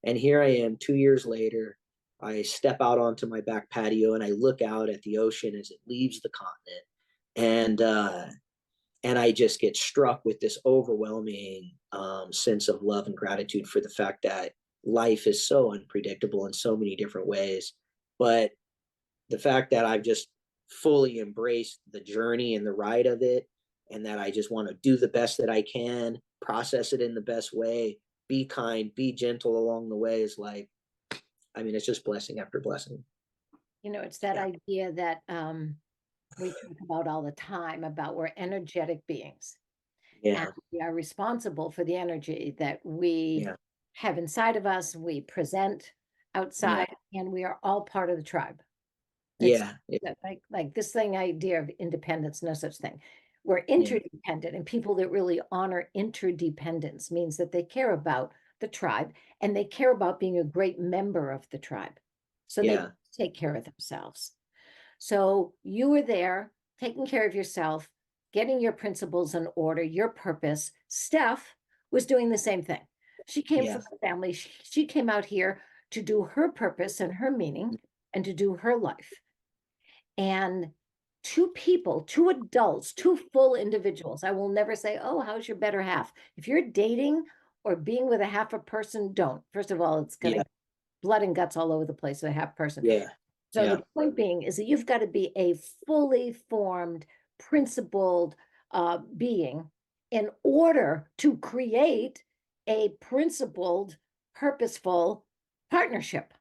And here I am 2 years later. I step out onto my back patio and I look out at the ocean as it leaves the continent. And I just get struck with this overwhelming sense of love and gratitude for the fact that life is so unpredictable in so many different ways. But the fact that I've just fully embraced the journey and the ride of it, and that I just want to do the best that I can, process it in the best way, be kind, be gentle along the way, is like, it's just blessing after blessing. It's that idea that we talk about all the time, about we're energetic beings. Yeah. And we are responsible for the energy that we have inside of us, we present outside, and we are all part of the tribe. Like this idea of independence, no such thing. We're interdependent, and people that really honor interdependence means that they care about the tribe and they care about being a great member of the tribe. So they take care of themselves. So you were there taking care of yourself, getting your principles in order, your purpose. Steph was doing the same thing. She came from a family. She came out here to do her purpose and her meaning and to do her life. And two adults, two full individuals. I will never say, oh, how's your better half? If you're dating or being with a half a person, don't. First of all, it's going to blood and guts all over the place with a half person. So the point being is that you've got to be a fully formed, principled being in order to create a principled, purposeful partnership.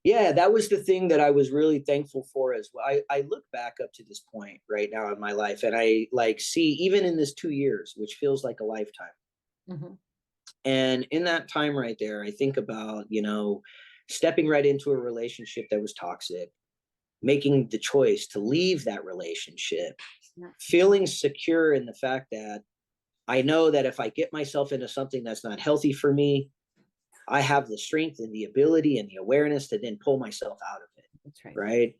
Yeah, that was the thing that I was really thankful for as well. I look back up to this point right now in my life, and I see, even in this 2 years, which feels like a lifetime, And in that time right there, I think about, stepping right into a relationship that was toxic, making the choice to leave that relationship, feeling secure in the fact that I know that if I get myself into something that's not healthy for me, I have the strength and the ability and the awareness to then pull myself out of it. That's right. Right.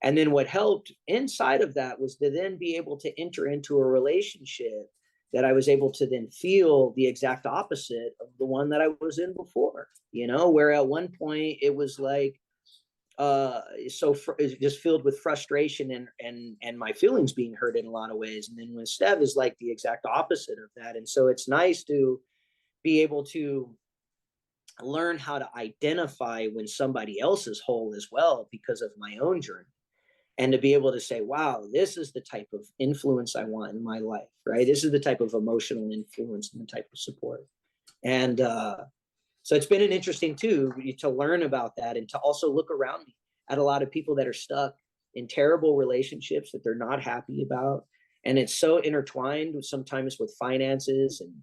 And then what helped inside of that was to then be able to enter into a relationship that I was able to then feel the exact opposite of the one that I was in before, where at one point it was like, just filled with frustration and my feelings being hurt in a lot of ways. And then when Stev is like the exact opposite of that. And so it's nice to be able to learn how to identify when somebody else is whole as well because of my own journey, and to be able to say, wow, this is the type of influence I want in my life, right? This is the type of emotional influence and the type of support. And so it's been an interesting to learn about that, and to also look around me at a lot of people that are stuck in terrible relationships that they're not happy about. And it's so intertwined sometimes with finances and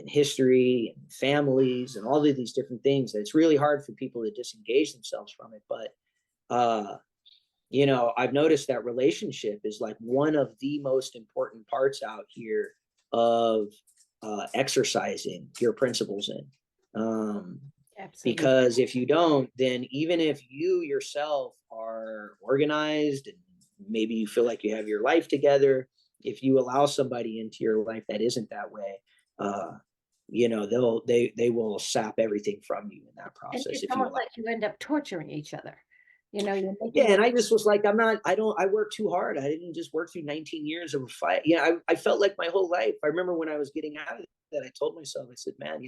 history and families and all of these different things that it's really hard for people to disengage themselves from it. But I've noticed that relationship is like one of the most important parts out here of exercising your principles in. Absolutely. Because if you don't, then even if you yourself are organized and maybe you feel like you have your life together, if you allow somebody into your life that isn't that way, they will sap everything from you in that process. And it's almost like you end up torturing each other. You're yeah, and I just was like, I worked too hard. I didn't just work through 19 years of a fight. I felt like my whole life. I remember when I was getting out of that, I told myself, I said, man,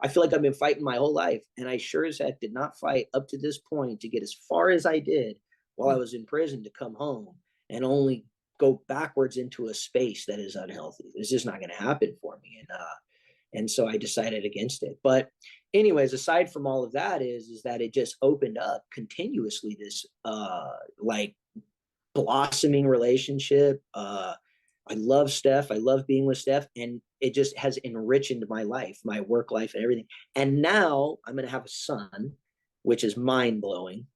I feel like I've been fighting my whole life. And I sure as heck did not fight up to this point to get as far as I did while I was in prison to come home and only go backwards into a space that is unhealthy. It's just not going to happen for me. And so I decided against it. But anyways, aside from all of that is that it just opened up continuously this like blossoming relationship. I love Steph. I love being with Steph, and it just has enriched my life, my work life, and everything. And now I'm going to have a son, which is mind blowing.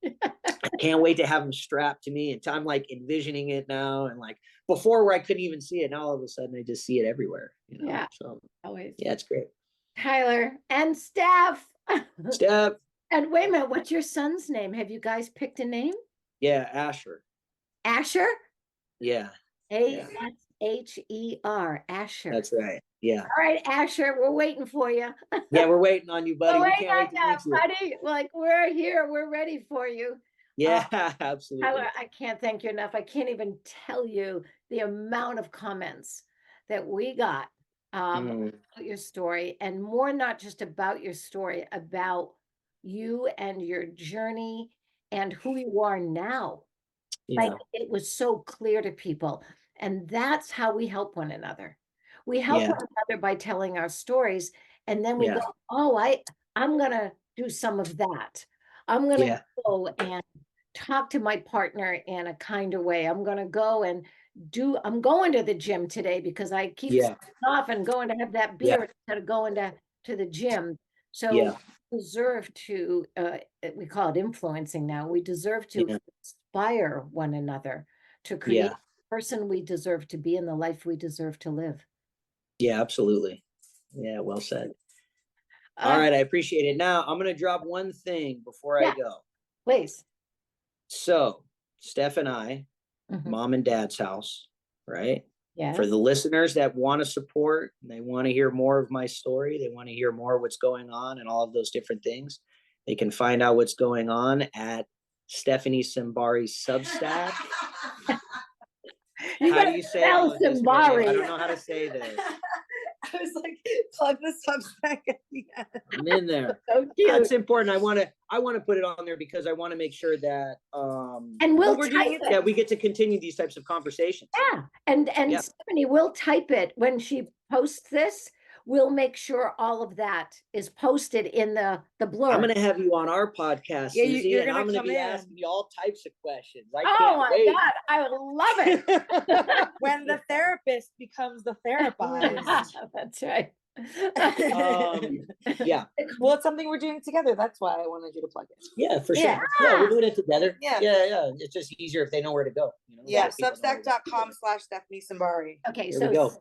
I can't wait to have him strapped to me. And I'm like envisioning it now. And like before where I couldn't even see it. Now all of a sudden I just see it everywhere. Yeah. So always. Yeah, it's great. Tyler and Steph. Steph. And wait a minute, what's your son's name? Have you guys picked a name? Yeah, Asher. Asher? Yeah. Asher. Asher. That's right. Yeah. All right, Asher, we're waiting for you. Yeah, we're waiting on you, buddy. We're We waiting can't on wait to meet you. buddy. Like, we're here. We're ready for you. Yeah, absolutely. Tyler, I can't thank you enough. I can't even tell you the amount of comments that we got about your story, and more not just about your story, about you and your journey and who you are now. Yeah. Like, it was so clear to people. And that's how we help one another. We help one another by telling our stories. And then we go, oh, I'm going to do some of that. I'm going to go and talk to my partner in a kinder way. I'm going to go and I'm going to the gym today because I keep off and going to have that beer instead of going to the gym. So we deserve to, we call it influencing now. We deserve to inspire one another to create the person we deserve to be and the life we deserve to live. Yeah, absolutely. Yeah, well said. All right, I appreciate it. Now I'm going to drop one thing before I go. Please. So Steph and I, mom and dad's house, right? Yes. For the listeners that want to support, and they want to hear more of my story, they want to hear more of what's going on and all of those different things, they can find out what's going on at Stephanie Simbari's Substack. How do you say all of this? I don't know how to say this. I was like, plug the Substack at the end. I'm in there. So cute. That's important. I want to put it on there because I want to make sure that and we'll type it. Yeah, we get to continue these types of conversations. Yeah. And Stephanie will type it when she posts this. We'll make sure all of that is posted in the blurb. I'm going to have you on our podcast, Susie, you're and I'm going to be asking you all types of questions. I can't wait. God, I love it. When the therapist becomes the therapist. That's right. Yeah. Well, it's something we're doing together. That's why I wanted you to plug it. Yeah, for sure. Yeah. Yeah, we're doing it together. Yeah. Yeah. It's just easier if they know where to go. You know, Yeah, if people know where to go. substack.com/Stephanie Simbari. Okay, Here we so go.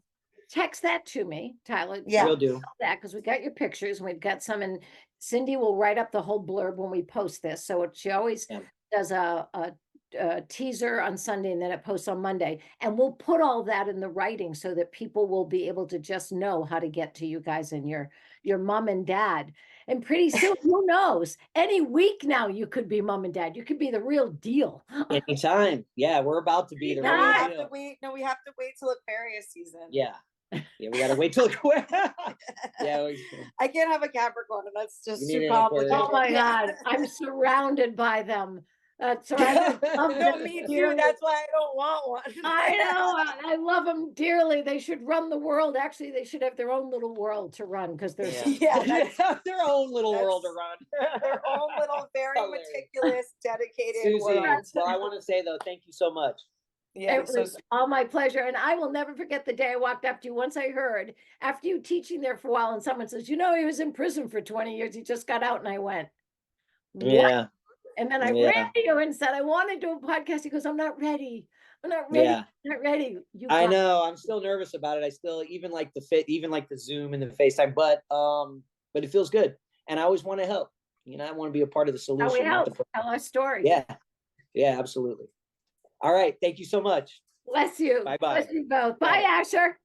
text that to me, Tyler. Yeah. Will do. That because we got your pictures and we've got some, and Cindy will write up the whole blurb when we post this. So she always Yeah. does a teaser on Sunday and then it posts on Monday, and we'll put all that in the writing so that people will be able to just know how to get to you guys and your mom and dad. And pretty soon, who knows? Any week now, you could be mom and dad. You could be the real deal. Anytime. Yeah, we're about to be the No, real we have deal. to wait. No, we have to wait till Aquarius season. Yeah. Yeah, we gotta wait till yeah. I can't have a Capricorn, and that's just You need too an complicated. Oh my Yeah. God, I'm surrounded by them. So I love No, them me too. dearly. That's why I don't want one. I know, I love them dearly. They should run the world. Actually, they should have their own little world to run because they're so Yeah, that's their own little world to run. their own little, very Hilarious. meticulous, dedicated Susie, world. well, I want to say though, thank you so much. Yeah, it was all my pleasure. And I will never forget the day I walked up to you once I heard, after you teaching there for a while, and someone says, you know, he was in prison for 20 years. He just got out. And I went, what? Yeah. And then I ran to you and said, I want to do a podcast. He goes, I'm not ready. I'm not ready. Yeah. I'm not ready. I know. I'm still nervous about it. I still even like the Zoom and the FaceTime, but it feels good. And I always want to help. You know, I want to be a part of the solution. How we help. Tell our story. Yeah. Yeah, absolutely. All right. Thank you so much. Bless you. Bye-bye. Bless you both. Bye, Asher.